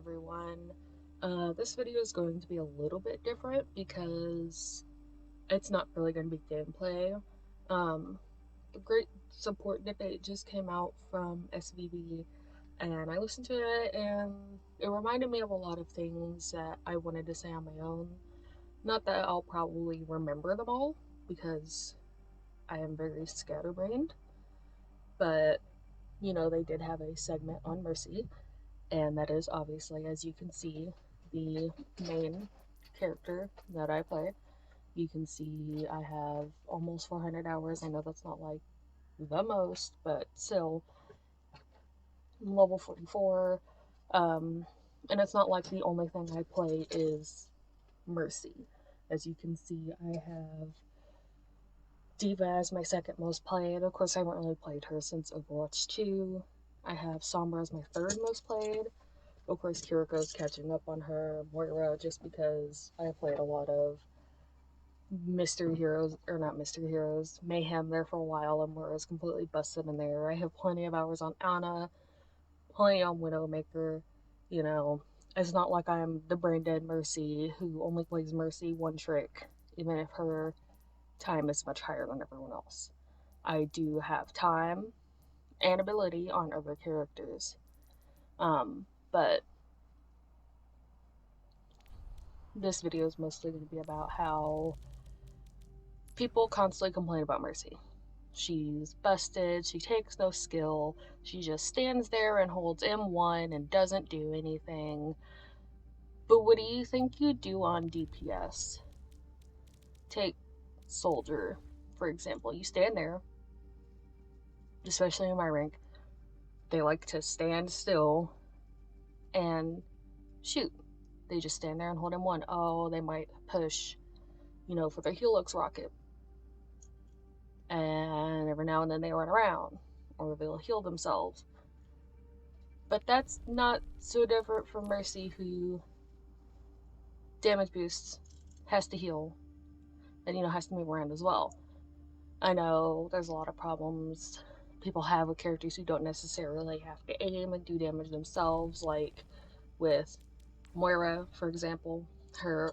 everyone. This video is going to be a little bit different because it's not really going to be gameplay. The Great Support Debate just came out from SVB, and I listened to it, and it reminded me of a lot of things that I wanted to say on my own. Not that I'll probably remember them all, because I am very scatterbrained, but they did have a segment on Mercy, and that is obviously, as you can see, the main character that I play. You can see I have almost 400 hours. I know that's not like the most, but still, I'm level 44. And it's not like the only thing I play is Mercy. As you can see, I have Diva as my second most played. Of course, I haven't really played her since Overwatch 2. I have Sombra as my third most played. Of course, Kiriko's catching up on her, Moira, just because I played a lot of Mystery Heroes, or not Mystery Heroes, Mayhem there for a while, and Moira's completely busted in there. I have plenty of hours on Ana, plenty on Widowmaker. It's not like I'm the brain dead Mercy who only plays Mercy one trick, even if her time is much higher than everyone else. I do have time and ability on other characters. But this video is mostly going to be about how people constantly complain about Mercy. She's busted, she takes no skill, she just stands there and holds M1 and doesn't do anything. But what do you think you do on DPS? Take Soldier, for example. You stand there, especially in my rank, they like to stand still and shoot. They just stand there and hold M1. Oh, they might push, for their Helix rocket. And every now and then they run around, or they'll heal themselves. But that's not so different from Mercy, who damage boosts, has to heal, and has to move around as well. I know there's a lot of problems people have with characters who don't necessarily have to aim and do damage themselves, like with Moira, for example. Her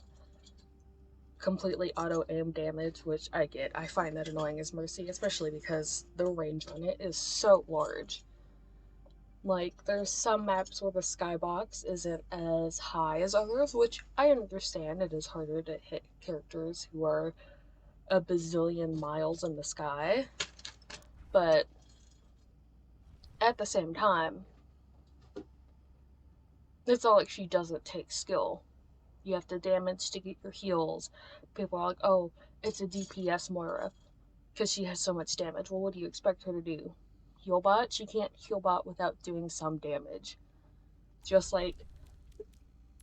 completely auto-aim damage, which I get. I find that annoying as Mercy, especially because the range on it is so large. Like, there's some maps where the skybox isn't as high as others, which I understand. It is harder to hit characters who are a bazillion miles in the sky. But at the same time, it's not like she doesn't take skill. You have to damage to get your heals. People are like, oh, it's a DPS Moira because she has so much damage. Well, what do you expect her to do? Heal bot? She can't heal bot without doing some damage. Just like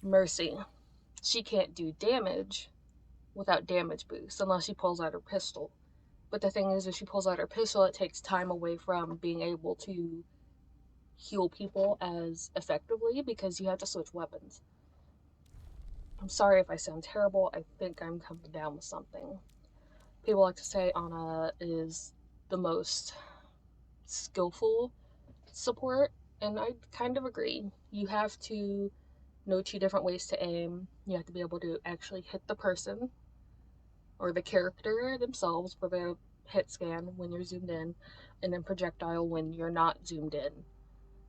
Mercy. She can't do damage without damage boost unless she pulls out her pistol. But the thing is, if she pulls out her pistol, it takes time away from being able to heal people as effectively because you have to switch weapons. I'm sorry if I sound terrible. I think I'm coming down with something. People like to say Ana is the most skillful support, and I kind of agree. You have to know 2 different ways to aim. You have to be able to actually hit the person or the character themselves for the hit scan when you're zoomed in, and then projectile when you're not zoomed in,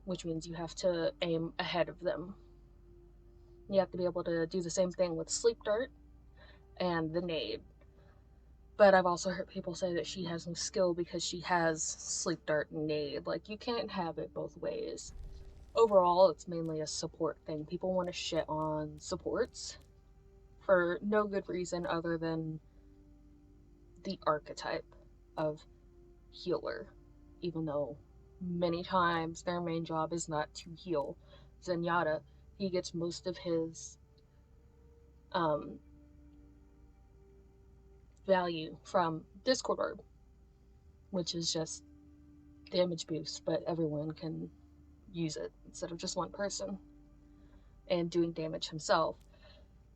which means you have to aim ahead of them. You have to be able to do the same thing with sleep dart and the nade. But I've also heard people say that she has no skill because she has sleep dart and nade. Like, you can't have it both ways. Overall, it's mainly a support thing. People want to shit on supports for no good reason other than the archetype of healer, even though many times their main job is not to heal. Zenyatta, he gets most of his value from Discord Orb, which is just damage boost, but everyone can use it instead of just one person and doing damage himself.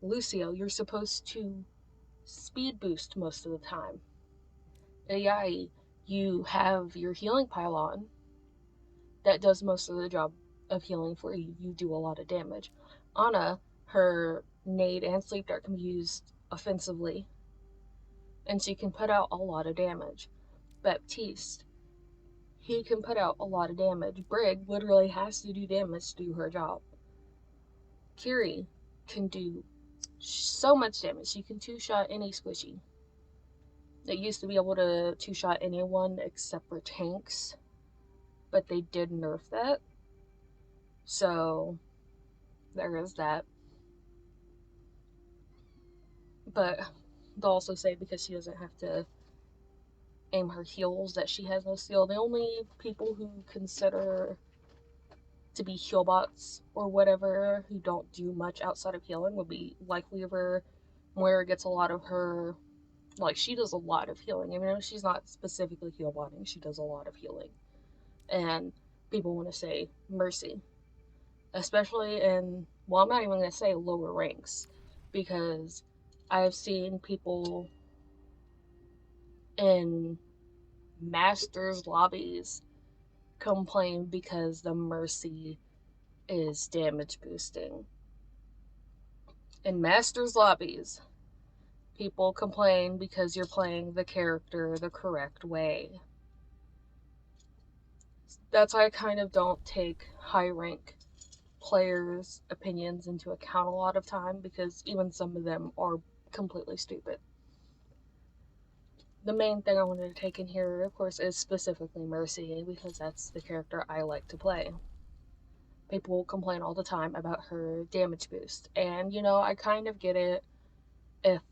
Lucio, you're supposed to speed boost most of the time. AI, you have your healing pylon that does most of the job of healing for you, you do a lot of damage. Ana, her nade and sleep dart can be used offensively, and she can put out a lot of damage. Baptiste, he can put out a lot of damage. Brig literally has to do damage to do her job. Kiri can do so much damage. She can two-shot any squishy. It used to be able to two-shot anyone except for tanks, but they did nerf that. So there is that. But they'll also say because she doesn't have to aim her heals that she has no steal. The only people who consider to be heal bots or whatever who don't do much outside of healing would be like Weaver. Moira gets a lot of her, like, she does a lot of healing. Even though she's not specifically heal botting, she does a lot of healing. And people want to say Mercy, especially in, well, I'm not even going to say lower ranks, because I've seen people in Masters lobbies complain because the Mercy is damage boosting. In Masters lobbies, people complain because you're playing the character the correct way. That's why I kind of don't take high rank players' opinions into account a lot of time, because even some of them are completely stupid. The main thing I wanted to take in here, of course, is specifically Mercy, because that's the character I like to play. People complain all the time about her damage boost, and you know, I kind of get it if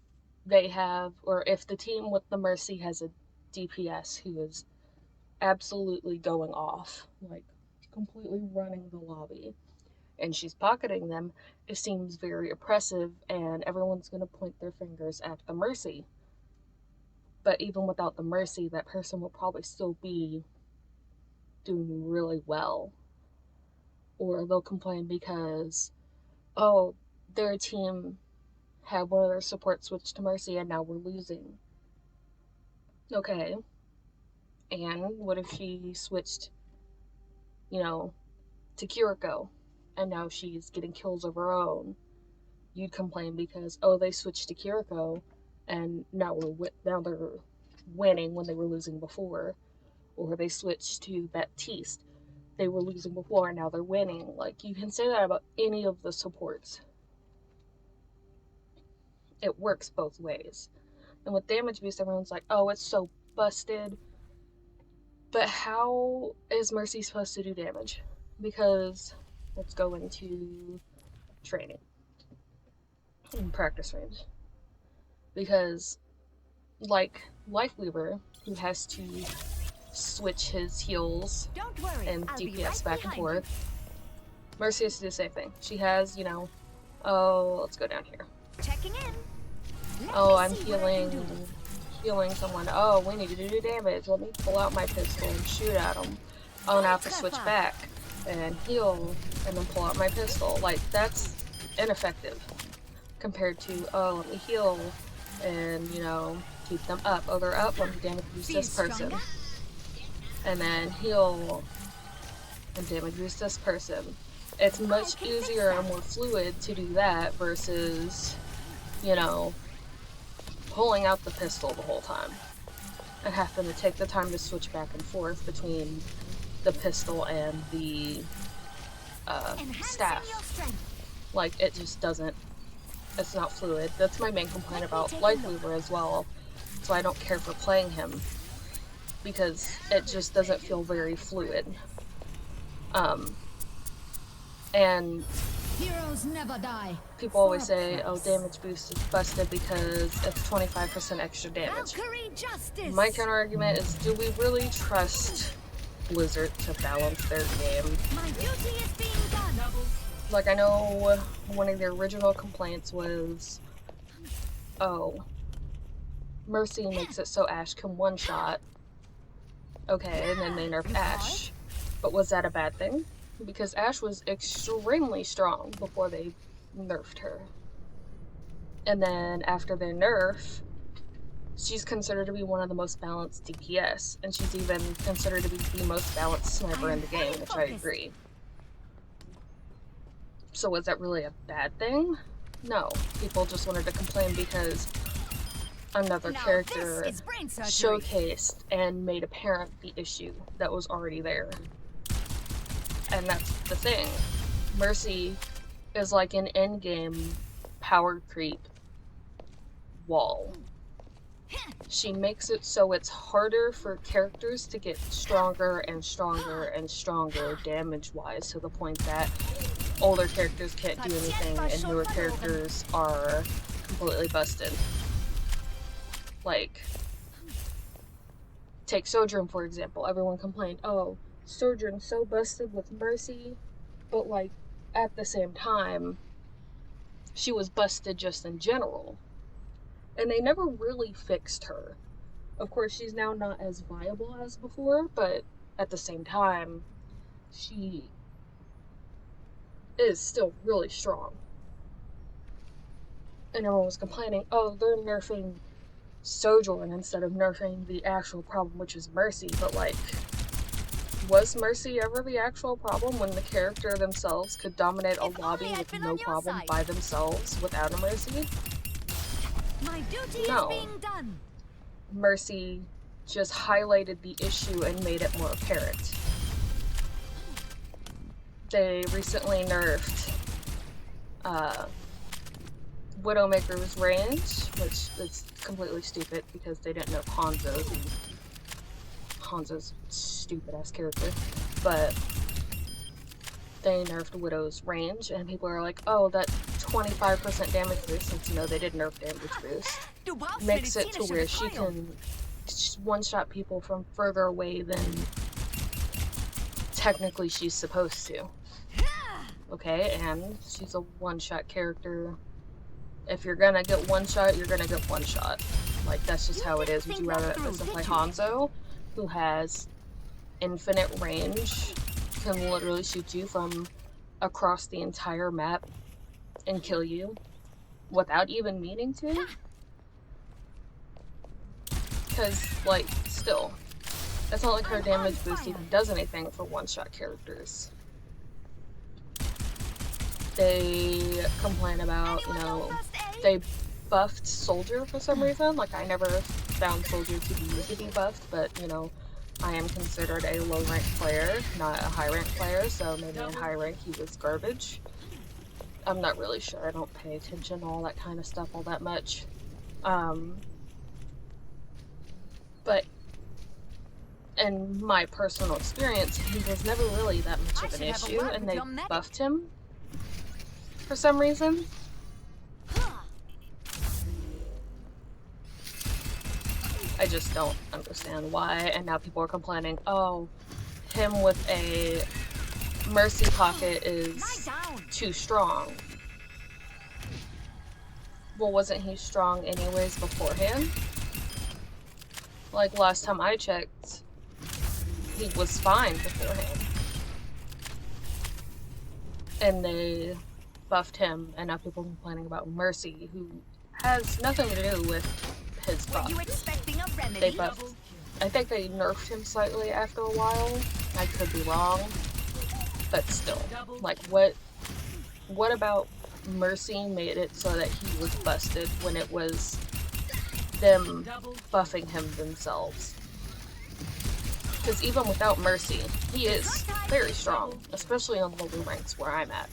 they have, or if the team with the Mercy has a DPS who is absolutely going off, like completely running the lobby, and she's pocketing them, it seems very oppressive, and everyone's going to point their fingers at the Mercy. But even without the Mercy, that person will probably still be doing really well. Or they'll complain because, oh, their team had one of their supports switch to Mercy and now we're losing. Okay. And what if she switched, you know, to Kiriko and now she's getting kills of her own? You'd complain because, oh, they switched to Kiriko and now they're winning when they were losing before. Or they switched to Baptiste. They were losing before and now they're winning. Like, you can say that about any of the supports. It works both ways. And with damage boost, everyone's like, oh, it's so busted. But how is Mercy supposed to do damage? Because let's go into training and practice range. Because like Lifeweaver, who has to switch his heals and DPS back and forth, Mercy has to do the same thing. She has, you know, oh, let's go down here. Checking in. Oh, I'm healing someone. Oh, we need to do damage. Let me pull out my pistol and shoot at them. Oh, now I have to switch back and heal and then pull out my pistol. Like, that's ineffective compared to, oh, let me heal and, you know, keep them up. Oh, they're up. Let me damage boost this person. And then heal and damage boost this person. It's much easier and more fluid to do that versus, you know, pulling out the pistol the whole time and having to take the time to switch back and forth between the pistol and the staff. Like, it just doesn't, it's not fluid. That's my main complaint about Lifeweaver as well, so I don't care for playing him, because it just doesn't feel very fluid. And heroes never die. People always say, oh, damage boost is busted because it's 25% extra damage. My counter argument is, do we really trust Blizzard to balance their game? My duty is being done. Like, I know one of their original complaints was, oh, Mercy makes it so Ashe can one-shot. Okay, and then they nerfed Ashe. But was that a bad thing? Because Ashe was extremely strong before they nerfed her. And then after their nerf, she's considered to be one of the most balanced DPS, and she's even considered to be the most balanced sniper in the game, which I agree. So was that really a bad thing? No. People just wanted to complain because another Now character this is brain surgery. showcased and made apparent the issue that was already there. And that's the thing. Mercy is like an endgame power creep wall. She makes it so it's harder for characters to get stronger and stronger and stronger damage-wise, to the point that older characters can't do anything and newer characters are completely busted. Like, take Sojourn for example. Everyone complained, oh, Sojourn's so busted with Mercy, but like, at the same time, she was busted just in general. And they never really fixed her. Of course, she's now not as viable as before, but at the same time, she is still really strong. And everyone was complaining, oh, they're nerfing Sojourn instead of nerfing the actual problem, which is Mercy. But like, was Mercy ever the actual problem when the character themselves could dominate a lobby with no problem by themselves without a Mercy? My duty is being done. Mercy just highlighted the issue and made it more apparent. They recently nerfed Widowmaker's range, which is completely stupid because they didn't nerf Hanzo's. Hanzo's stupid ass character. But they nerfed Widow's range, and people are like, oh, that 25% damage boost, since, you know, they did nerf damage boost, makes it to where she can one-shot people from further away than technically she's supposed to. Okay, and she's a one-shot character. If you're gonna get one-shot, you're gonna get one-shot. Like, that's just how it is. Would you rather that person play Hanzo, who has infinite range, can literally shoot you from across the entire map and kill you without even meaning to? Because, like, still, it's not like her damage boost even does anything for one-shot characters. They complain about, you know, they buffed Soldier for some reason. Like, I never found Soldier to be buffed, but, you know, I am considered a low-ranked player, not a high-ranked player, so maybe in high rank he was garbage. I'm not really sure. I don't pay attention to all that kind of stuff all that much. But in my personal experience, he was never really that much of an issue, and they buffed him for some reason. I just don't understand why, and now people are complaining, oh, him with a Mercy pocket is too strong. Well, wasn't he strong anyways beforehand? Like, last time I checked, he was fine beforehand. And they buffed him, and now people are complaining about Mercy, who has nothing to do with his buff. They buffed. I think they nerfed him slightly after a while. I could be wrong, but still, like, what about Mercy made it so that he was busted when it was them buffing him themselves? Because even without Mercy, he is very strong, especially on lower ranks where I'm at.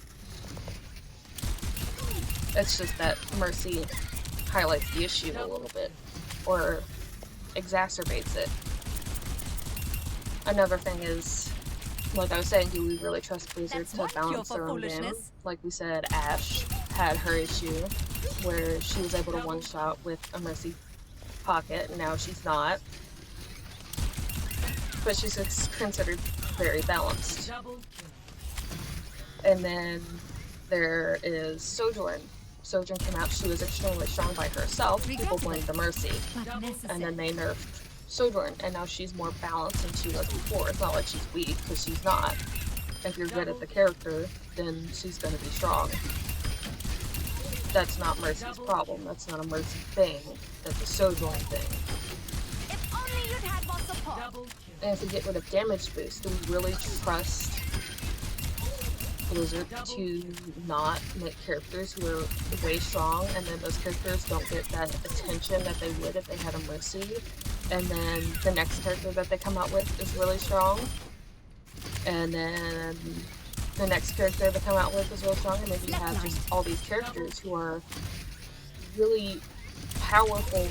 It's just that Mercy highlights the issue a little bit, or exacerbates it. Another thing is, like I was saying, do we really trust Blizzard to balance their own game? Like we said, Ashe had her issue where she was able to one-shot with a Mercy pocket, and now she's not. But she's considered very balanced. And then there is Sojourn. Sojourn came out, she was extremely strong by herself. People blamed the Mercy. And then they nerfed Sojourn, and now she's more balanced than she was before. It's not like she's weak, because she's not. If you're good at the character, then she's going to be strong. That's not Mercy's problem. That's not a Mercy thing. That's a Sojourn thing. If only you'd had more support. And if we get rid of damage boost, do we really trust Blizzard to not make characters who are way strong, and then those characters don't get that attention that they would if they had a Mercy, and then the next character that they come out with is really strong, and then the next character they come out with is really strong, and then you have just all these characters who are really powerful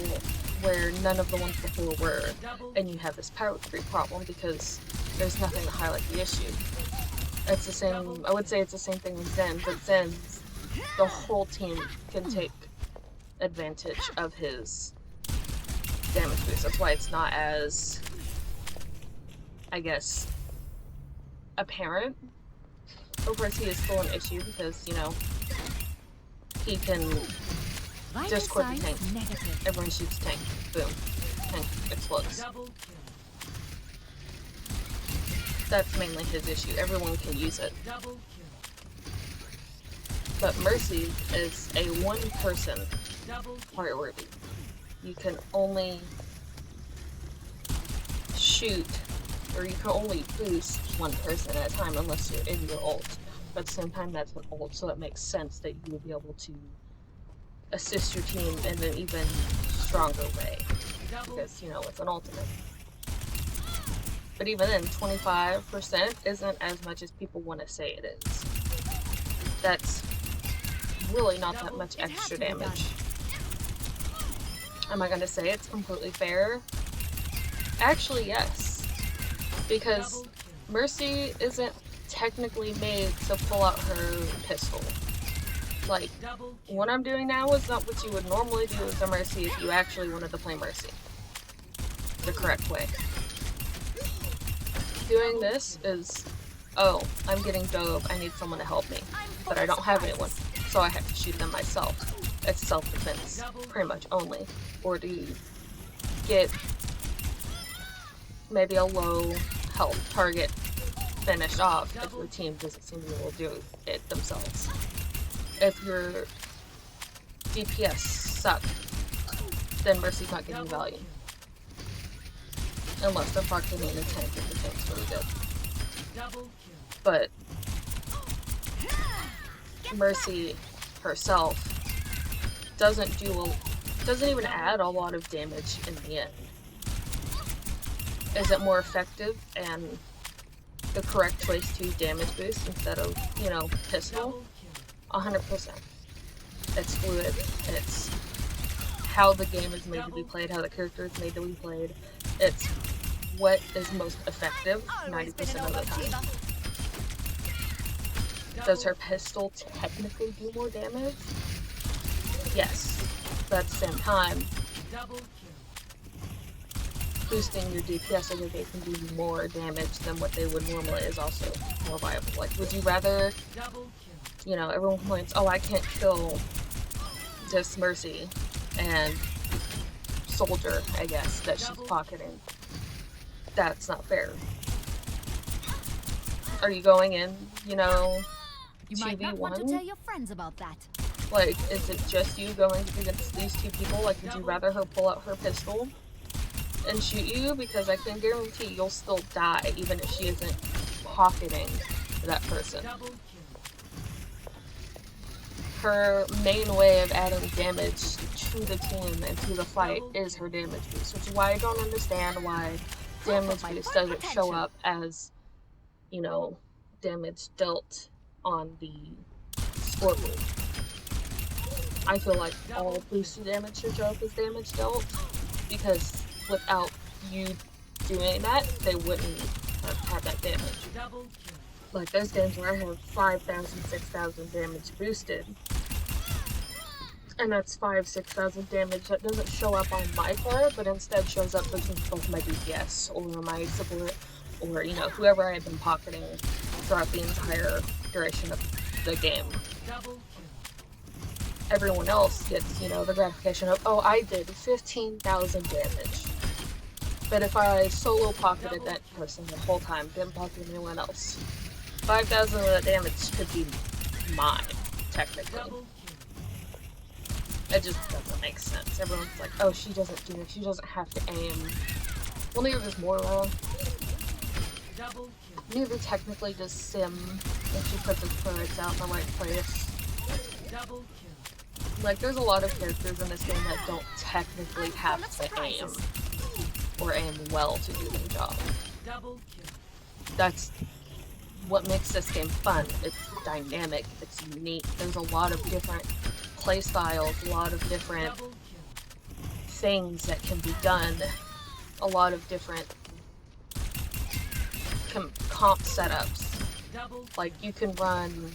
where none of the ones before were, and you have this power creep problem because there's nothing to highlight the issue. It's the same, I would say it's the same thing with Zen, but Zen's, the whole team can take advantage of his damage boost. That's why it's not as, I guess, apparent. Of course, he is still an issue because, you know, he can just quit the tank. Everyone shoots tank. Boom. Tank explodes. That's mainly his issue. Everyone can use it. But Mercy is a one-person priority. You can only shoot, or you can only boost one person at a time unless you're in your ult. But at the same time, that's an ult, so it makes sense that you would be able to assist your team in an even stronger way. Because, you know, it's an ultimate. But even then, 25% isn't as much as people want to say it is. That's really not that much extra damage. Am I going to say it's completely fair? Actually, yes. Because Mercy isn't technically made to pull out her pistol. Like, what I'm doing now is not what you would normally do with a Mercy if you actually wanted to play Mercy the correct way. Doing this is, oh, I'm getting dove, I need someone to help me, but I don't have anyone, so I have to shoot them myself. It's self-defense, pretty much only. Or to get maybe a low health target finished off if your team doesn't seem to be able to do it themselves. If your DPS suck, then Mercy's not getting value. Unless they're fucking in a tank if the tank's really good. But Mercy herself doesn't even add a lot of damage in the end. Is it more effective and the correct choice to damage boost instead of, you know, pistol? 100%. It's fluid. It's how the game is made to be played, how the character is made to be played. It's what is most effective 90% of the time. Does her pistol technically do more damage? Yes. But at the same time, boosting your DPS so that they can do more damage than what they would normally is also more viable. Like, would you rather, you know, everyone complains, oh, I can't kill this Mercy and Soldier, I guess, that she's pocketing. That's not fair. Are you going in, you know, you might not want to tell your friends about that. Like, is it just you going against these two people? Like, would you rather her pull out her pistol and shoot you? Because I can guarantee you'll still die, even if she isn't pocketing that person. Her main way of adding damage to the team and to the fight is her damage boost, which is why I don't understand why damage boost doesn't show up as, you know, damage dealt on the scoreboard. I feel like all boosted damage should show up as damage dealt, because without you doing that, they wouldn't have that damage. Like, there's games where I have 5,000, 6,000 damage boosted, and that's 5,000-6,000 damage that doesn't show up on my card, but instead shows up between both my DPS or my support, or, you know, whoever I had been pocketing throughout the entire duration of the game. Everyone else gets, you know, the gratification of, oh, I did 15,000 damage. But if I solo pocketed that person the whole time, didn't pocket anyone else, 5,000 of that damage could be mine, technically. It just doesn't make sense. Everyone's like, oh, she doesn't do it, she doesn't have to aim. Well, maybe there's more wrong. neither technically does Sim if she puts its turrets out in the right place. Like, there's a lot of characters in this game that don't technically have to aim or aim well to do their job. That's what makes this game fun. It's dynamic, it's unique. There's a lot of different play styles, a lot of different things that can be done, a lot of different comp setups. Like, you can run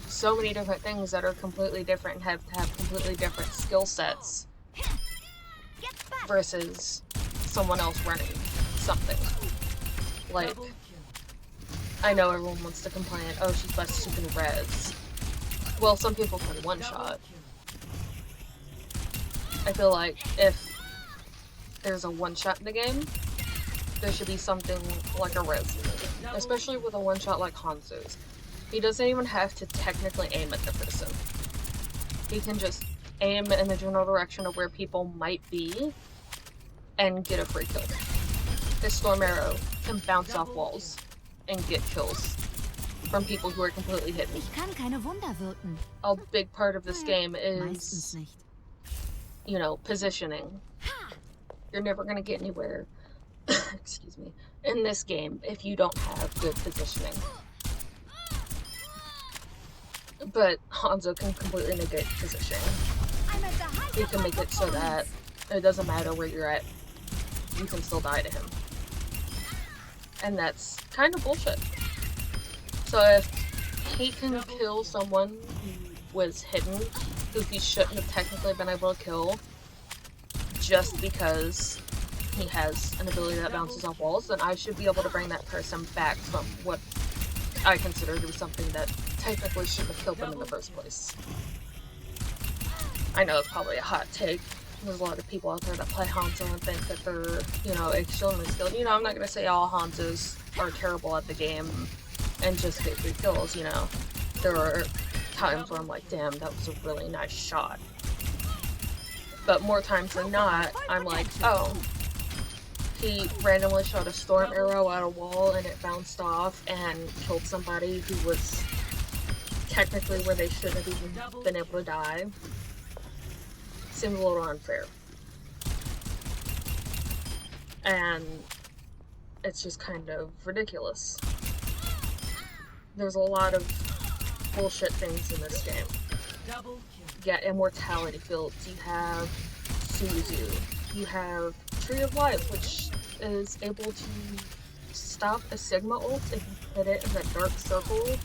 so many different things that are completely different and have to have completely different skill sets versus someone else running something. Like, I know everyone wants to complain, oh, she's best she can res. Well, some people can one-shot. I feel like if there's a one-shot in the game, there should be something like a res, especially with a one-shot like Hanzo's. He doesn't even have to technically aim at the person. He can just aim in the general direction of where people might be and get a free kill. His Storm Arrow can bounce off walls and get kills from people who are completely hidden. A big part of this game is, you know, positioning. You're never gonna get anywhere, excuse me, in this game if you don't have good positioning. But Hanzo can completely negate positioning. He can make it so that it doesn't matter where you're at, you can still die to him. And that's kind of bullshit. So if he can kill someone who was hidden, who he shouldn't have technically been able to kill, just because he has an ability that bounces off walls, then I should be able to bring that person back from what I consider to be something that technically shouldn't have killed them in the first place. I know it's probably a hot take. There's a lot of people out there that play Hanzo and think that they're, you know, extremely skilled. You know, I'm not going to say all Hanzos are terrible at the game and just get 3 kills, you know. There are times where I'm like, damn, that was a really nice shot. But more times than not, I'm like, oh, he randomly shot a Storm Arrow at a wall and it bounced off and killed somebody who was technically where they shouldn't have even been able to die. Seems a little unfair. And it's just kind of ridiculous. There's a lot of bullshit things in this game. You got immortality fields, you have Suzu, you have Tree of Life, which is able to stop a Sigma ult if you hit it in that dark circle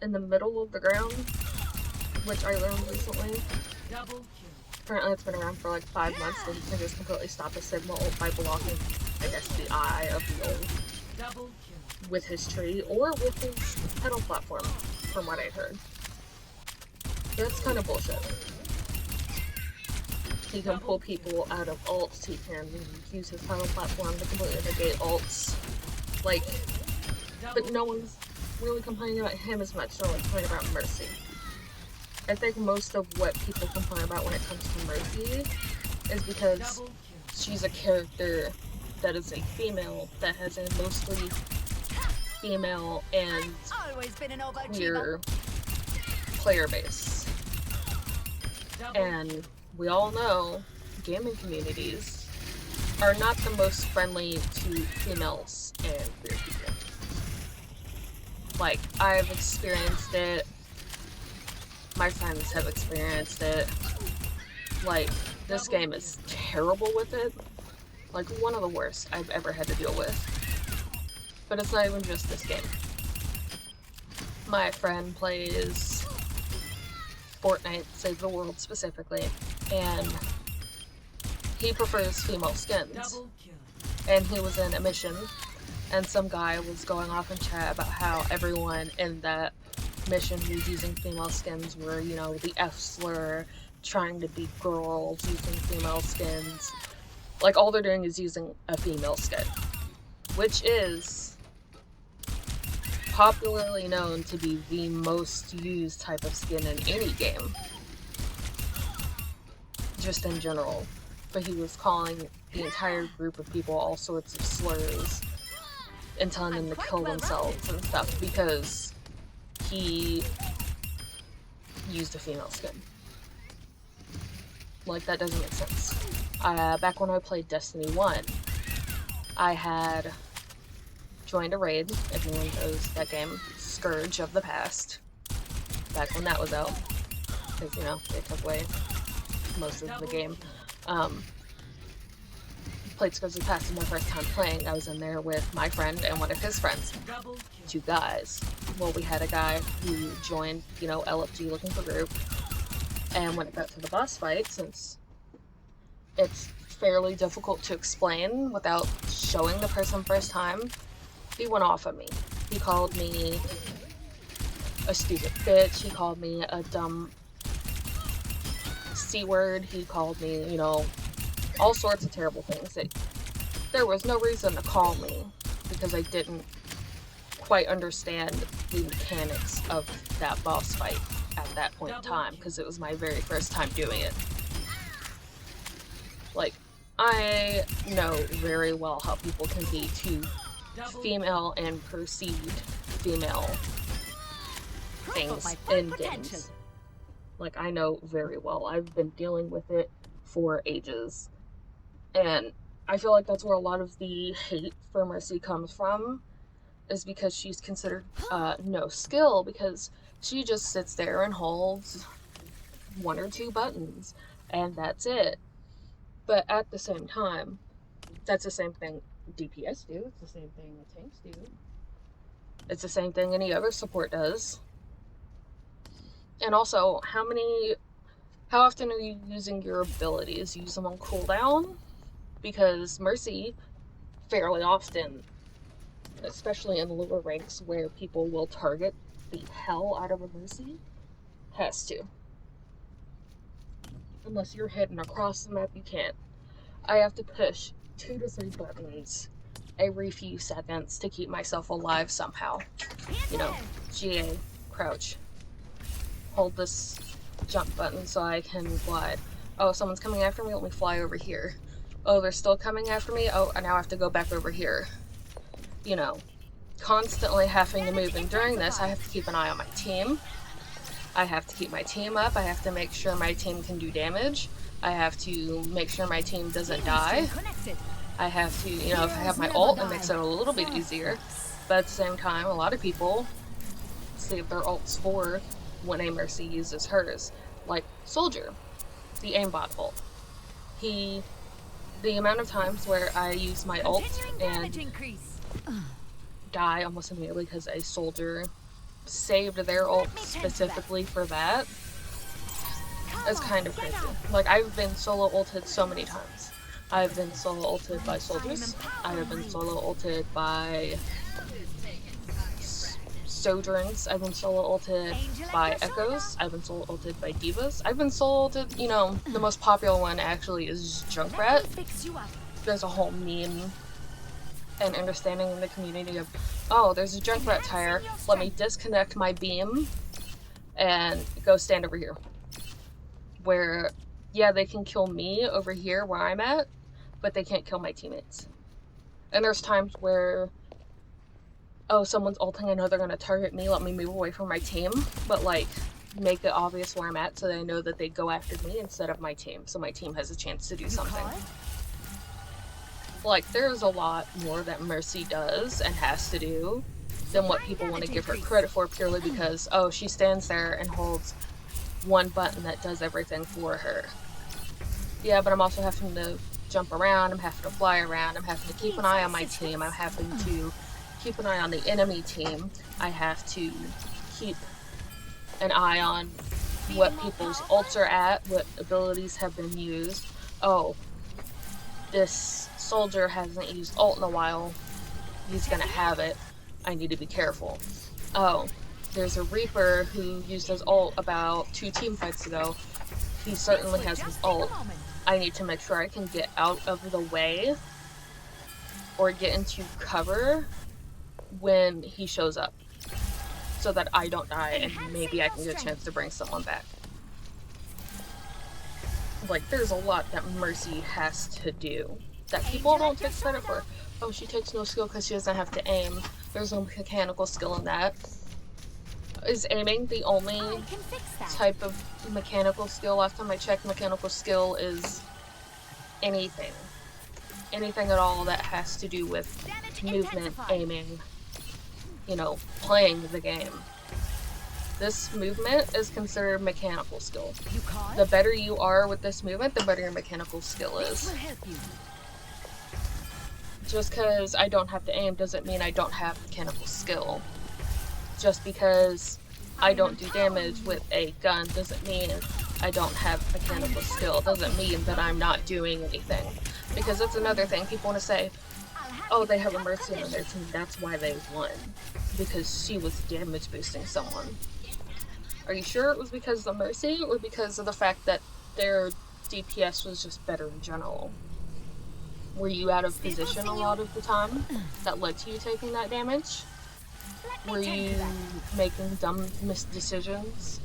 in the middle of the ground, which I learned recently. Apparently it's been around for like 5 months, and you can just completely stop a Sigma ult by blocking, I guess, the eye of the ult with his tree, or with his pedal platform, from what I heard. That's kind of bullshit. He can pull people out of ults, he can use his pedal platform to completely negate ults. Like, but no one's really complaining about him as much, they're like complaining about Mercy. I think most of what people complain about when it comes to Mercy is because she's a character that is a female, that has a mostly female and queer player base. And we all know gaming communities are not the most friendly to females and queer people. Like, I've experienced it, my friends have experienced it. Like, this game is terrible with it. Like, one of the worst I've ever had to deal with. But it's not even just this game. My friend plays Fortnite, Save the World specifically, and he prefers female skins. And he was in a mission, and some guy was going off in chat about how everyone in that mission who's using female skins were, you know, the F-slur, trying to be girls, using female skins. Like, all they're doing is using a female skin, which is popularly known to be the most used type of skin in any game. Just in general. but he was calling the entire group of people all sorts of slurs and telling them to kill themselves and stuff because he used a female skin. Like, that doesn't make sense. Back when I played Destiny 1, I had joined a raid, if anyone knows that game, Scourge of the Past, back when that was out, because, you know, they took away most of the game. Played Scourge of the Past, and my first time playing, I was in there with my friend and one of his friends, 2 guys. Well, we had a guy who joined, you know, LFG looking for group, and when it got to the boss fight, since it's fairly difficult to explain without showing the person first time, he went off at me. He called me a stupid bitch, he called me a dumb C-word, he called me, you know, all sorts of terrible things that there was no reason to call me because I didn't quite understand the mechanics of that boss fight at that point in time because it was my very first time doing it. Like, I know very well how people can be too female and perceived female things in games. Like, I know very well. I've been dealing with it for ages. And I feel like that's where a lot of the hate for Mercy comes from, is because she's considered no skill, because she just sits there and holds 1 or 2 buttons, and that's it. But at the same time, that's the same thing DPS do, it's the same thing the tanks do. It's the same thing any other support does. And also, how often are you using your abilities? Use them on cooldown? Because Mercy, fairly often, especially in the lower ranks where people will target the hell out of a Mercy, has to. Unless you're hidden across the map, you can't. I have to push 2 to 3 buttons every few seconds to keep myself alive somehow. You know, GA, crouch, hold this jump button so I can glide. Oh, someone's coming after me, let me fly over here. Oh, they're still coming after me, oh, now I have to go back over here. You know, constantly having to move, and during this I have to keep an eye on my team. I have to keep my team up, I have to make sure my team can do damage, I have to make sure my team doesn't die, I have to, you know, if I have my ult, it makes it a little bit easier, but at the same time, a lot of people save their ults for when a Mercy uses hers. Like Soldier, the aimbot ult. The amount of times where I use my ult and die almost immediately because a soldier saved their ult specifically for that is kind of crazy. Like, I've been solo ulted so many times. I've been solo ulted by soldiers. I have been solo ulted by Sojourns. I've been solo ulted by Echoes. I've been solo ulted by Divas. I've been solo ulted, you know, the most popular one actually is Junkrat. There's a whole meme and understanding in the community of, oh, there's a Junkrat tire, let me disconnect my beam and go stand over here. Where, yeah, they can kill me over here where I'm at, but they can't kill my teammates. And there's times where, oh, someone's ulting, I know they're gonna target me, let me move away from my team, but like, make it obvious where I'm at so they know that they go after me instead of my team, so my team has a chance to do something. Like, there's a lot more that Mercy does and has to do than what people want to give her credit for, purely because, oh, she stands there and holds 1 button that does everything for her. Yeah, but I'm also having to jump around, I'm having to fly around, I'm having to keep an eye on my team, I'm having to keep an eye on the enemy team, I have to keep an eye on what people's ults are at, what abilities have been used. Oh, this soldier hasn't used ult in a while, he's gonna have it, I need to be careful. Oh, there's a Reaper who used his ult about 2 team fights ago, he certainly has his ult, I need to make sure I can get out of the way or get into cover when he shows up, so that I don't die and maybe I can get a chance to bring someone back. like, there's a lot that Mercy has to do that people don't take credit for. Oh, she takes no skill because she doesn't have to aim. There's no mechanical skill in that. Is aiming the only type of mechanical skill? Last time I checked, mechanical skill is anything. Anything at all that has to do with movement, aiming, you know, playing the game. This movement is considered mechanical skill. The better you are with this movement, the better your mechanical skill is. Just because I don't have to aim doesn't mean I don't have mechanical skill. Just because I don't do damage with a gun doesn't mean I don't have mechanical skill. Doesn't mean that I'm not doing anything. Because that's another thing. People want to say, oh, they have a Mercy on their team, that's why they won. Because she was damage boosting someone. Are you sure it was because of the Mercy, or because of the fact that their DPS was just better in general? Were you out of position a lot of the time that led to you taking that damage? Were you making dumb misdecisions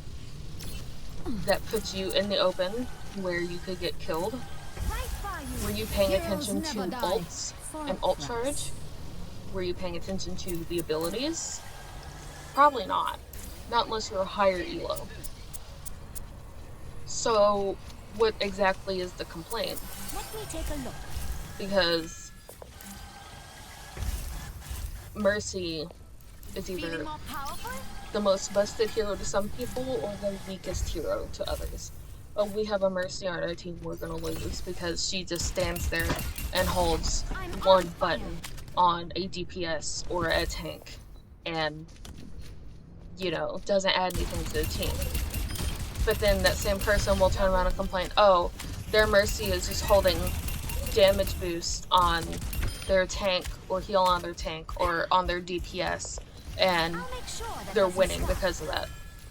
that put you in the open where you could get killed? Were you paying attention to ults and ult charge? Were you paying attention to the abilities? Probably not. Not unless you're a higher elo. So, what exactly is the complaint? Let me take a look. Because Mercy is either the most busted hero to some people or the weakest hero to others. Oh, we have a Mercy on our team, we're gonna lose because she just stands there and holds one button on a DPS or a tank and, you know, doesn't add anything to the team. But then that same person will turn around and complain, oh, their Mercy is just holding damage boost on their tank or heal on their tank or on their DPS, and they're winning because of that.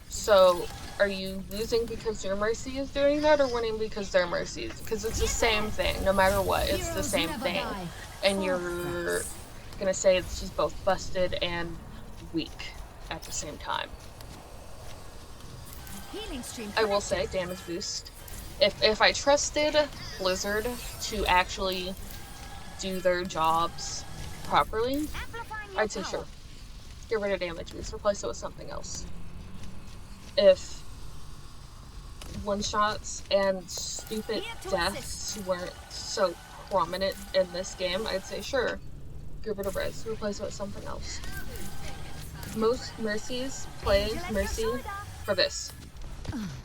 So are you losing because your Mercy is doing that, or winning because their Mercy is? Because it's the same thing, no matter what, it's the same thing. And you're gonna say that she's both busted and weak at the same time. I will say, damage boost. If I trusted Blizzard to actually do their jobs properly, I'd say sure. Get rid of damage boost, replace it with something else. If one-shots and stupid deaths weren't so prominent in this game, I'd say sure. Get rid of res, replace it with something else. Most Mercies play Mercy for this.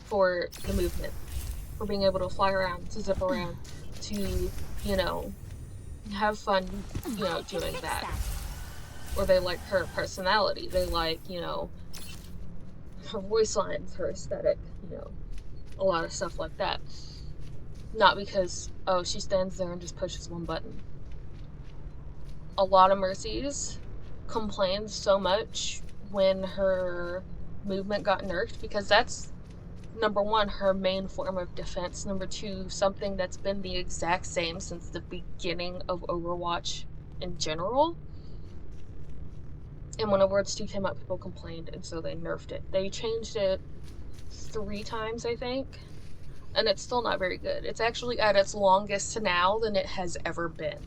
For the movement. For being able to fly around, to zip around, to, you know, have fun, you know, doing that. Or they like her personality. They like, you know, her voice lines, her aesthetic, you know, a lot of stuff like that. Not because, oh, she stands there and just pushes one button. A lot of Mercies complained so much when her movement got nerfed, because that's, number one, her main form of defense. Number two, something that's been the exact same since the beginning of Overwatch in general. And when Overwatch 2 came out, people complained, and so they nerfed it. They changed it 3 times, I think, and it's still not very good. It's actually at its longest now than it has ever been.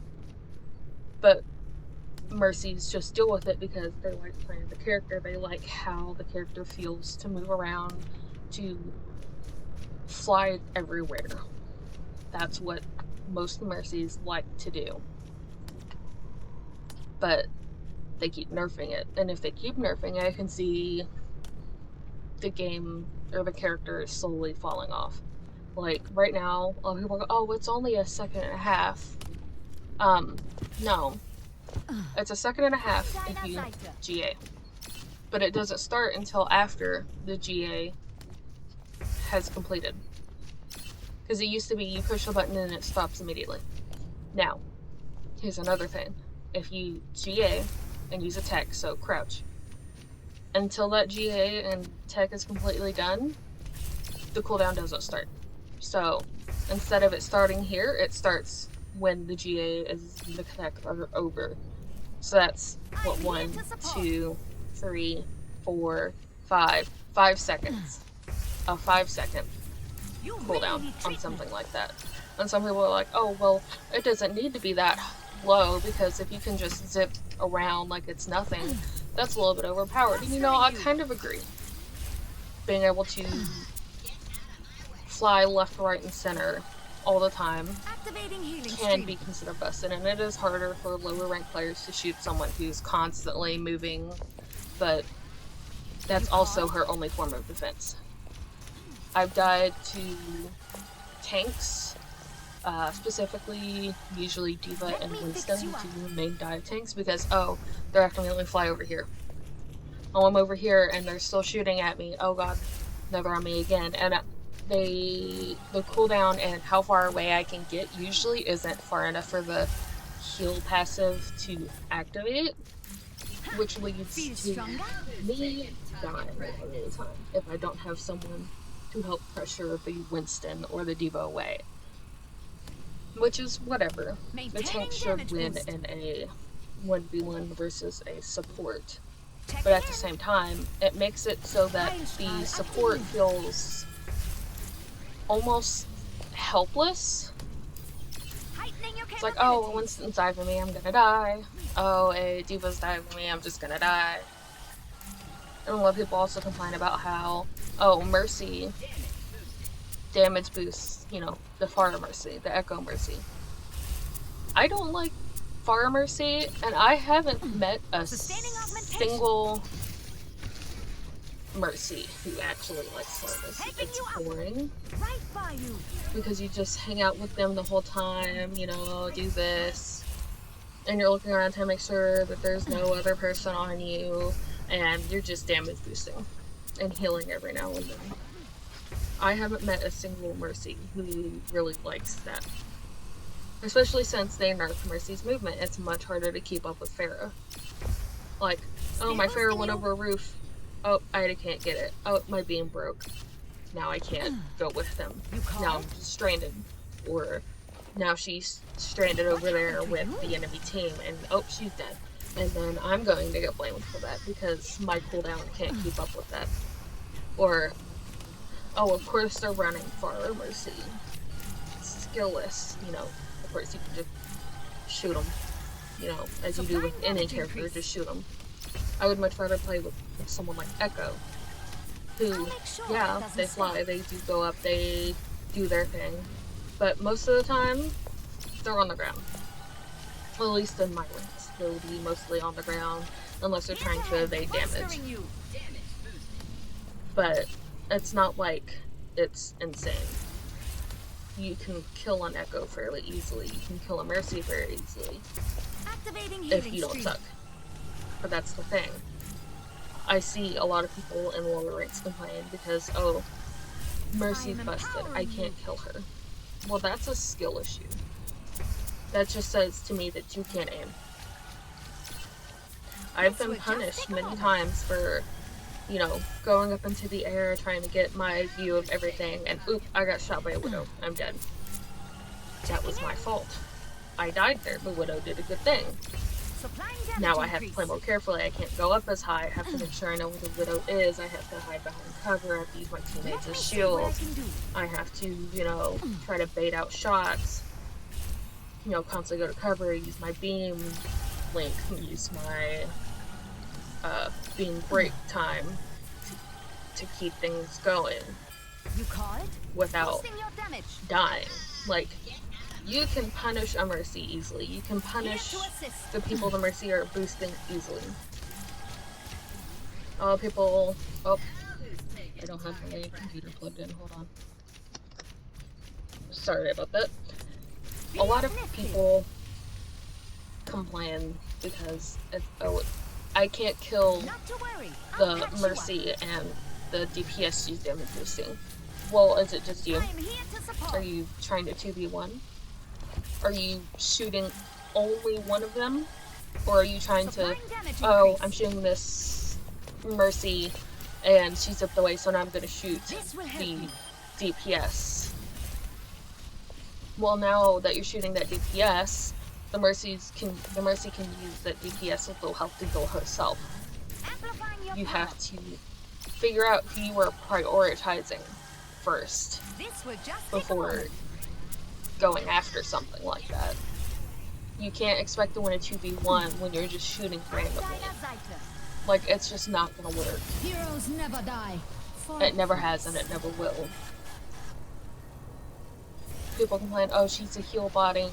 But Mercies just deal with it because they like playing the character. They like how the character feels to move around, to fly everywhere. That's what most Mercies like to do. But they keep nerfing it, and if they keep nerfing it, I can see the game or the character is slowly falling off. Like right now, a lot of people go, oh, it's only a second and a half. No. It's a second and a half if you GA. But it doesn't start until after the GA has completed. Because it used to be you push the button and it stops immediately. Now, here's another thing. If you GA and use a tech, so crouch, until that GA and tech is completely done, the cooldown doesn't start. So instead of it starting here, it starts when the GA is the tech are over. So that's what, 1, 2, 3, 4, 5 seconds. A 5 second cooldown on something like that. And some people are like, oh, well, it doesn't need to be that low, because if you can just zip around like it's nothing, that's a little bit overpowered. And you know, I kind of agree. Being able to fly left, right, and center all the time can be considered busted, and it is harder for lower ranked players to shoot someone who's constantly moving, but that's also her only form of defense. I've died to tanks, specifically usually D.Va and Winston, two main dive tanks, because oh, they're accidentally fly over here. Oh, I'm over here and they're still shooting at me. Oh god, never on me again. And the cooldown and how far away I can get usually isn't far enough for the heal passive to activate, which leads to me dying all the time if I don't have someone to help pressure the Winston or the D.Va away. Which is whatever. The tank should win in a 1v1 versus a support. But at the same time, it makes it so that the support feels almost helpless. It's like, oh, a Winston's diving me, I'm gonna die. Oh, a D.Va's diving me, I'm just gonna die. And a lot of people also complain about how, oh, Mercy damage boosts, you know, the Fire Mercy, the Echo Mercy. I don't like Fire Mercy, and I haven't met a single Mercy who actually likes Fire Mercy. It's boring, because you just hang out with them the whole time, you know, do this, and you're looking around to make sure that there's no other person on you, and you're just damage boosting and healing every now and then. I haven't met a single Mercy who really likes that. Especially since they nerfed Mercy's movement, it's much harder to keep up with Pharah. Like, oh, my Pharah went over a roof. Oh, I can't get it. Oh, my beam broke. Now I can't go with them. Now I'm stranded. Or now she's stranded over there with the enemy team, and oh, she's dead. And then I'm going to get blamed for that because my cooldown can't keep up with that. Or, oh, of course they're running Fire Mercy. Skillless, you know. Of course you can just shoot them, you know, as you do with any character, just shoot them. I would much rather play with someone like Echo, who, yeah, they fly, they do go up, they do their thing, but most of the time, they're on the ground. Well, at least in my ranks, they'll be mostly on the ground, unless they're trying to evade damage. But it's not like it's insane. You can kill an Echo fairly easily. You can kill a Mercy very easily. If you don't suck. But that's the thing. I see a lot of people in lower ranks complain because, oh, Mercy's busted. I can't kill her. Well, that's a skill issue. That just says to me that you can't aim. I've been punished many times for, you know, going up into the air, trying to get my view of everything, and oop, I got shot by a Widow. I'm dead. That was my fault. I died there. The Widow did a good thing. Now I have to play more carefully. I can't go up as high. I have to make sure I know where the Widow is. I have to hide behind cover. I have to use my teammates as shields. I have to, you know, try to bait out shots. You know, constantly go to cover, use my beam link, use my beam break time to keep things going without dying. Like, you can punish a Mercy easily. You can punish the people the Mercy are boosting easily. People... Oh, I don't have my computer plugged in. Hold on. Sorry about that. A lot of people complain because I can't kill the Mercy and the DPS she's damage boosting. Well, is it just you? Are you trying to 2v1? Are you shooting only one of them? Or are you trying to, oh, I'm shooting this Mercy and she's up the way, so now I'm gonna shoot the DPS. Well, now that you're shooting that DPS, the Mercy can use that DPS with low health to heal herself. You have to figure out who you are prioritizing first This will just before going after something like that. You can't expect to win a 2v1 when you're just shooting randomly. Like, it's just not gonna work. Heroes never die. It never has and it never will. People complain, oh, she's a heal botting,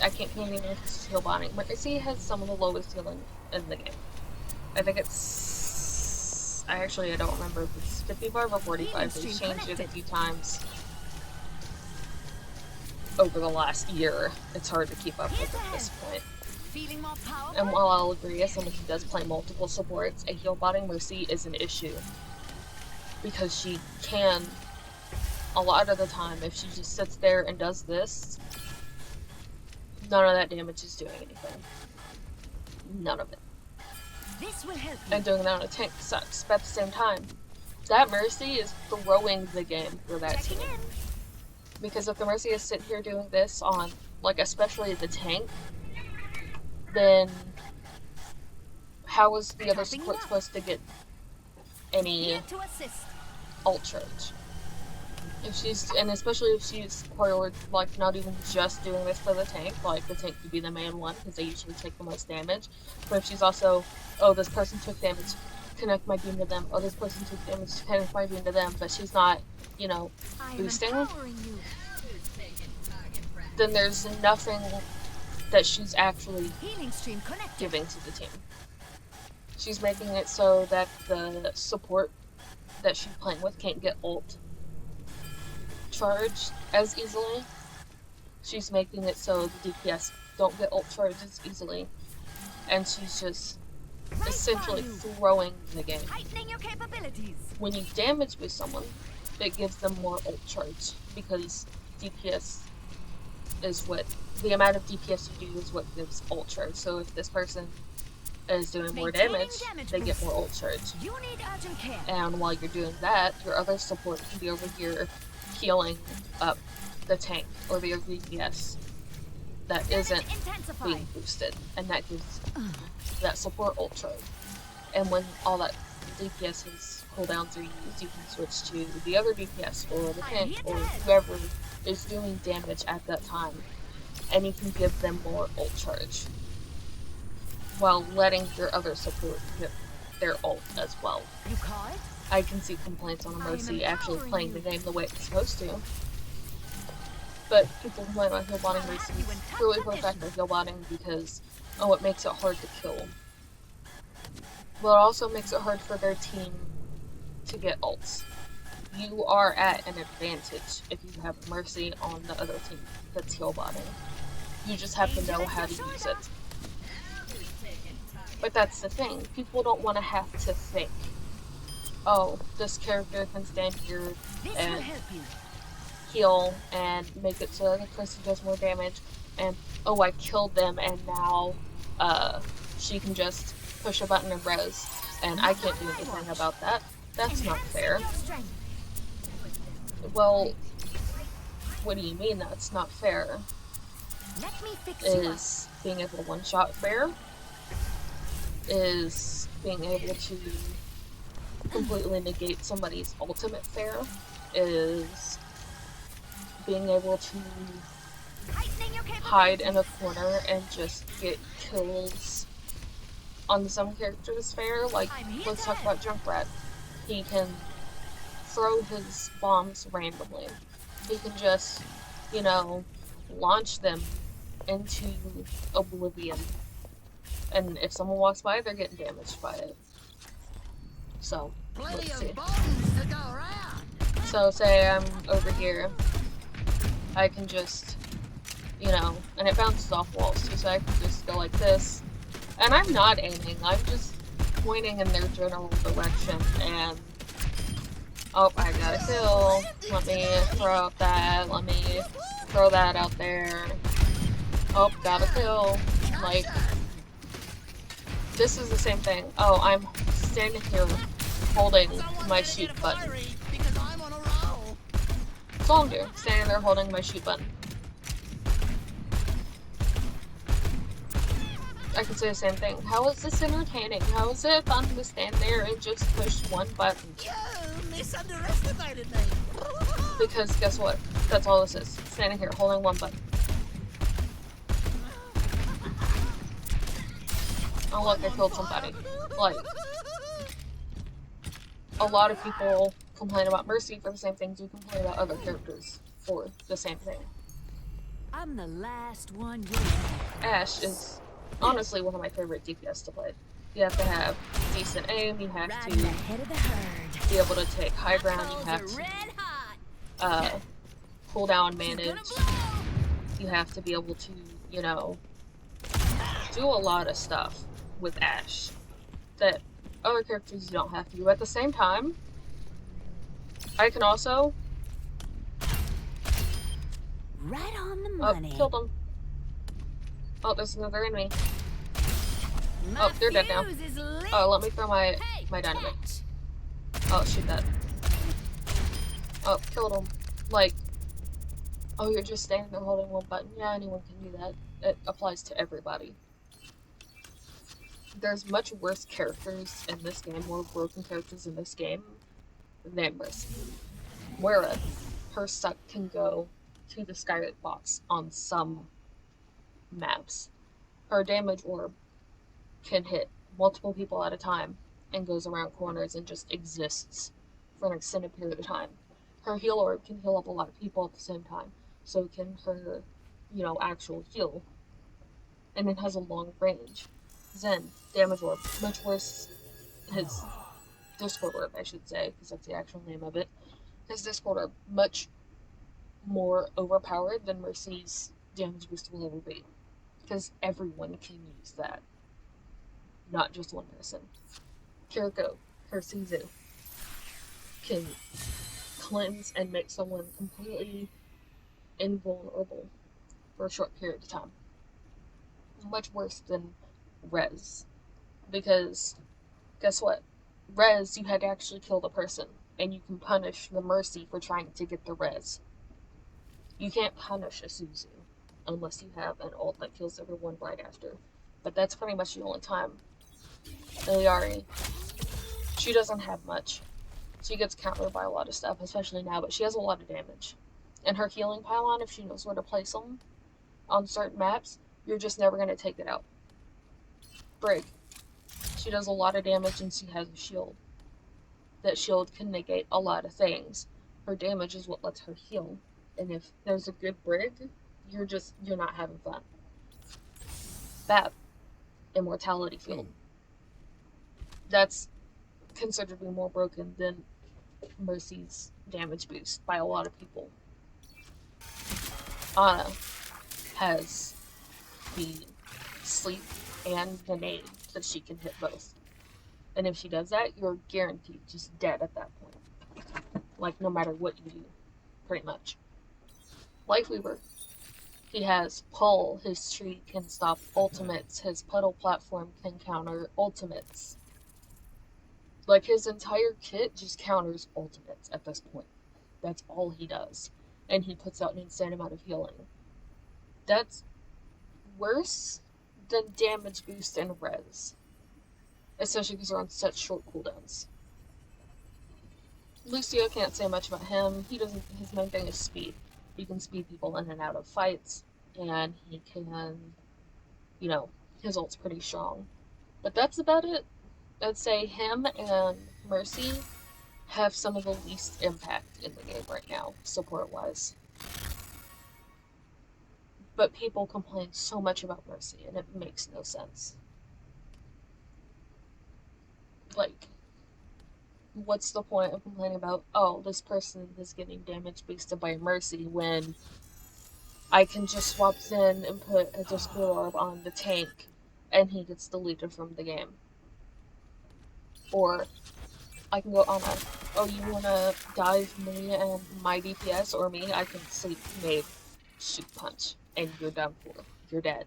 I can't even know if she's heal botting. Mercy has some of the lowest healing in the game. I think it's, I don't remember if it's 55 or 45. They changed it a few times over the last year. It's hard to keep up with at this point. And while I'll agree, as someone who does play multiple supports, a heal botting Mercy is an issue. Because she can, a lot of the time, if she just sits there and does this, none of that damage is doing anything. None of it. This will help you. And doing that on a tank sucks. But at the same time, that Mercy is throwing the game for that team. Because if the Mercy is sitting here doing this on, like, especially the tank, then how is the other support supposed to get any ult charge? If she's, and especially if she's forward, like, not even just doing this for the tank, like, the tank could be the main one, because they usually take the most damage, but if she's also, oh, this person took damage, connect my beam to them, oh, this person took damage, connect my beam to them, but she's not, you know, boosting, then there's nothing that she's actually giving to the team. She's making it so that the support that she's playing with can't get ult charged as easily. She's making it so the DPS don't get ult charged as easily. And she's just essentially throwing the game. When you damage with someone, it gives them more ult charge, because DPS is what, the amount of DPS you do is what gives ult charge. So if this person is doing more damage, they get more ult charge. And while you're doing that, your other support can be over here healing up the tank or the DPS that isn't being boosted, and that gives that support ult charge. And when all that DPS's cooldowns are used, you can switch to the other DPS or the tank or whoever is doing damage at that time, and you can give them more ult charge while letting your other support get their ult as well. I can see complaints on a Mercy actually playing the game the way it's supposed to. But people complain about heal botting Mercy really for the fact they're heal botting because, oh, it makes it hard to kill. But it also makes it hard for their team to get ults. You are at an advantage if you have Mercy on the other team that's heal botting. You just have to know how to use it. But that's the thing, people don't want to have to think, oh, this character can stand here and heal and make it so the person does more damage, and oh, I killed them and now she can just push a button and res, and I can't do anything about that. That's not fair. Well, what do you mean that's not fair? Is being able to one-shot fair? Is being able to completely negate somebody's ultimate fair? Is being able to hide in a corner and just get kills on some characters fair? Like, let's talk about Junkrat. He can throw his bombs randomly. He can just, you know, launch them into oblivion. And if someone walks by, they're getting damaged by it. So, let's see. So, say I'm over here. I can just, you know, and it bounces off walls too, so I can just go like this. And I'm not aiming, I'm just pointing in their general direction, and oh, I got a kill. Let me throw out that. Let me throw that out there. Oh, got a kill. Like, this is the same thing. Oh, I'm standing here holding my shoot button. That's all I'm doing. Standing there holding my shoot button. I can say the same thing. How is this entertaining? How is it fun to stand there and just push one button? misunderestimated me. Because guess what? That's all this is. Standing here holding one button. Oh look, I killed somebody. Like, a lot of people complain about Mercy for the same things you complain about other characters for the same thing. I'm the last one. Ashe is honestly one of my favorite DPS to play. You have to have decent aim, you have to be able to take high ground, you have to cooldown manage, you have to be able to, you know, do a lot of stuff with Ashe that other characters you don't have to do. At the same time, I can also... Right on the money. Oh, killed him. Oh, there's another enemy. Oh, they're dead now. Oh, let me throw my dynamite. Oh, shoot that. Oh, killed him. Like, oh, you're just standing there holding one button. Yeah, anyone can do that. It applies to everybody. There's much worse characters in this game, more broken characters in this game than Mercy. Moira, her suck can go to the skybox on some maps. Her damage orb can hit multiple people at a time and goes around corners and just exists for an extended period of time. Her heal orb can heal up a lot of people at the same time. So can her, you know, actual heal. And it has a long range. Zen, damage orb, much worse. His Discord orb, I should say, because that's the actual name of it. His Discord orb, much more overpowered than Mercy's damage boost will ever be. Because everyone can use that. Not just one person. Kiriko, her Suzu, can cleanse and make someone completely invulnerable for a short period of time. Much worse than Rez. Because, guess what? Rez, you had to actually kill the person, and you can punish the Mercy for trying to get the Rez. You can't punish a Suzu unless you have an ult that kills everyone right after. But that's pretty much the only time. Iliari, she doesn't have much. She gets countered by a lot of stuff, especially now, but she has a lot of damage. And her healing pylon, if she knows where to place them on certain maps, you're just never going to take it out. Brig, she does a lot of damage and she has a shield. That shield can negate a lot of things. Her damage is what lets her heal. And if there's a good Brig, you're not having fun. Bap, immortality field. That's considered to be more broken than Mercy's damage boost by a lot of people. Ana has the sleep and the nade that she can hit both. And if she does that, you're guaranteed just dead at that point. Like, no matter what you do, pretty much. Lifeweaver, he has pull, his tree can stop ultimates, his puddle platform can counter ultimates. Like, his entire kit just counters ultimates at this point. That's all he does. And he puts out an insane amount of healing. That's worse than damage boost and res. Especially because they're on such short cooldowns. Lucio, can't say much about him. His main thing is speed. He can speed people in and out of fights. And he can, you know, his ult's pretty strong. But that's about it. I'd say him and Mercy have some of the least impact in the game right now, support-wise. But people complain so much about Mercy, and it makes no sense. Like, what's the point of complaining about, oh, this person is getting damage boosted by Mercy when I can just swap Zen and put a Discord Orb on the tank and he gets deleted from the game? Or I can go on a, oh, you wanna dive me and my DPS or me? I can sleep, nade, shoot punch, and you're done for. You're dead.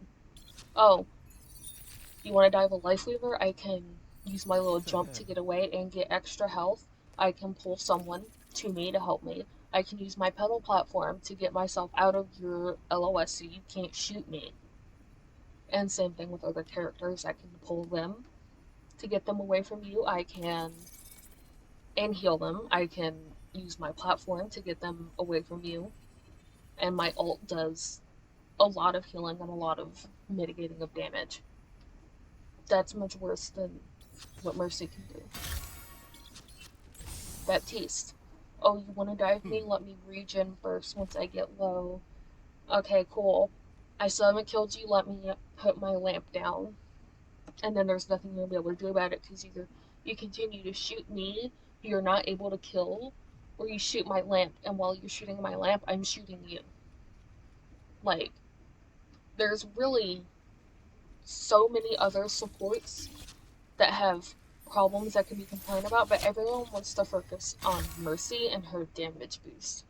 Oh, you wanna dive a Lifeweaver? I can use my little jump to get away and get extra health. I can pull someone to me to help me. I can use my pedal platform to get myself out of your LOS so you can't shoot me. And same thing with other characters. I can pull them to get them away from you. I can and heal them. I can use my platform to get them away from you, and my ult does a lot of healing and a lot of mitigating of damage. That's much worse than what Mercy can do. Baptiste. Oh, you want to dive me? Let me regen burst once I get low. Okay, cool. I still haven't killed you. Let me put my lamp down. And then there's nothing you'll be able to do about it because either you continue to shoot me, you're not able to kill, or you shoot my lamp, and while you're shooting my lamp, I'm shooting you. Like, there's really so many other supports that have problems that can be complained about, but everyone wants to focus on Mercy and her damage boost.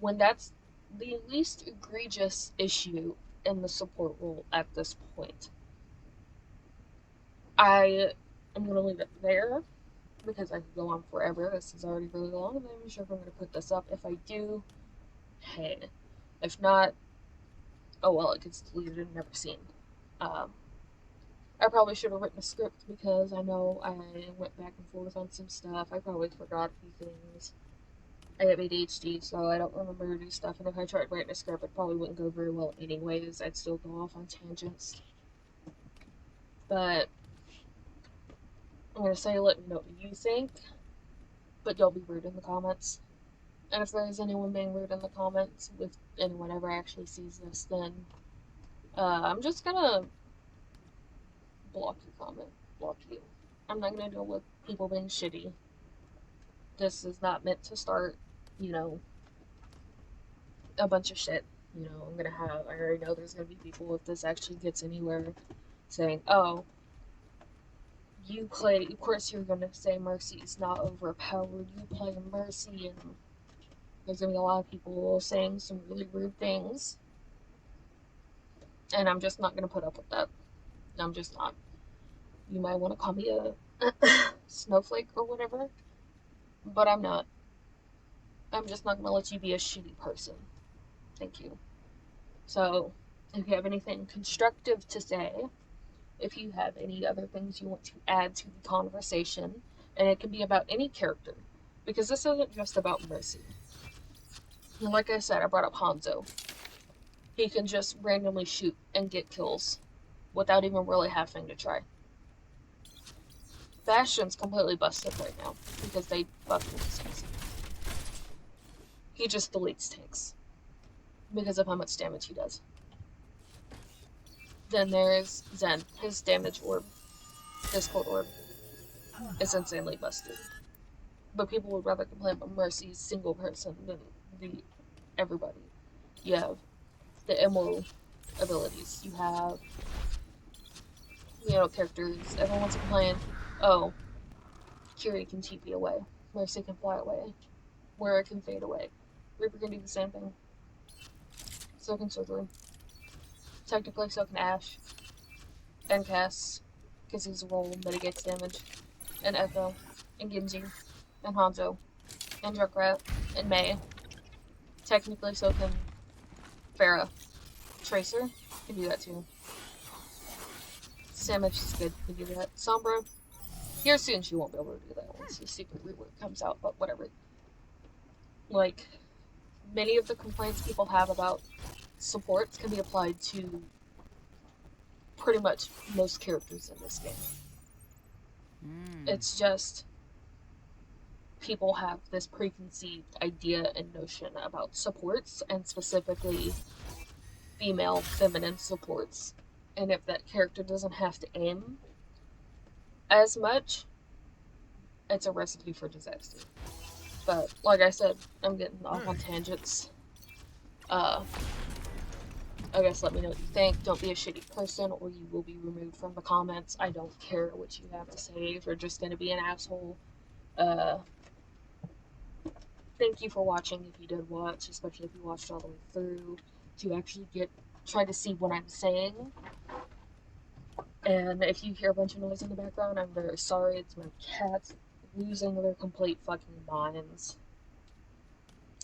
When that's the least egregious issue in the support role at this point. I am going to leave it there because I could go on forever. This is already really long, and I'm sure if I'm going to put this up. If I do, hey. If not, oh well, it gets deleted and never seen. I probably should have written a script because I know I went back and forth on some stuff. I probably forgot a few things. I have ADHD, so I don't remember to do stuff, and if I tried writing a script, it probably wouldn't go very well anyways. I'd still go off on tangents. But I'm going to say, let me know what you think, but don't be rude in the comments. And if there is anyone being rude in the comments, if anyone ever actually sees this, then I'm just gonna block your comment, block you. I'm not gonna deal with people being shitty. This is not meant to start, you know, a bunch of shit. You know, I already know there's gonna be people, if this actually gets anywhere, saying, oh, of course you're gonna say Mercy's not overpowered, you play Mercy, and there's gonna be a lot of people saying some really rude things. And I'm just not gonna put up with that. I'm just not. You might want to call me a snowflake or whatever, but I'm not. I'm just not gonna let you be a shitty person. Thank you. So, if you have anything constructive to say, if you have any other things you want to add to the conversation, and it can be about any character, because this isn't just about Mercy. And like I said, I brought up Hanzo. He can just randomly shoot and get kills without even really having to try. Bastion's completely busted right now because they buffed him. He just deletes tanks because of how much damage he does. Then there's Zen. His damage orb, Discord orb, is insanely busted. But people would rather complain about Mercy's single person than the everybody. You have the MO abilities. You have, characters. Everyone wants to complain, oh, Kiri can TP away. Mercy can fly away. Moira can fade away. Reaper can do the same thing. So can Surgery. Technically, so can Ashe. And Cass, because his role mitigates damage. And Echo. And Genji. And Hanzo. And Junkrat. And Mei. Technically, so can Pharah. Tracer can do that too. Sandwich is good, can do that. Sombra, here soon she won't be able to do that once the secret rework comes out, but whatever. Like, many of the complaints people have about supports can be applied to pretty much most characters in this game. It's just people have this preconceived idea and notion about supports, and specifically female feminine supports. And if that character doesn't have to aim as much, it's a recipe for disaster. But like I said, I'm getting off on tangents. I guess let me know what you think. Don't be a shitty person or you will be removed from the comments. I don't care what you have to say if you're just gonna be an asshole. Thank you for watching if you did watch, especially if you watched all the way through, to actually try to see what I'm saying. And if you hear a bunch of noise in the background, I'm very sorry. It's my cats losing their complete fucking minds.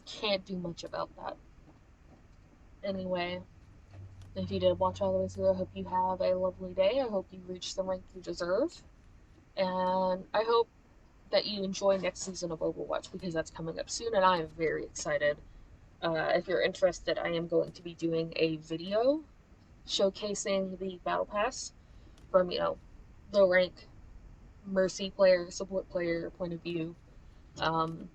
Can't do much about that. Anyway, if you did watch all the way through, I hope you have a lovely day. I hope you reach the rank you deserve. And I hope that you enjoy next season of Overwatch because that's coming up soon, and I am very excited. If you're interested, I am going to be doing a video showcasing the Battle Pass from, low rank Mercy player, support player point of view. Um,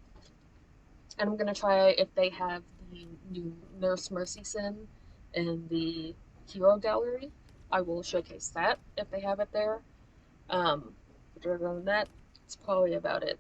and I'm going to try if they have the new Nurse Mercy Sim in the Hero Gallery. I will showcase that if they have it there. But other than that, it's probably about it.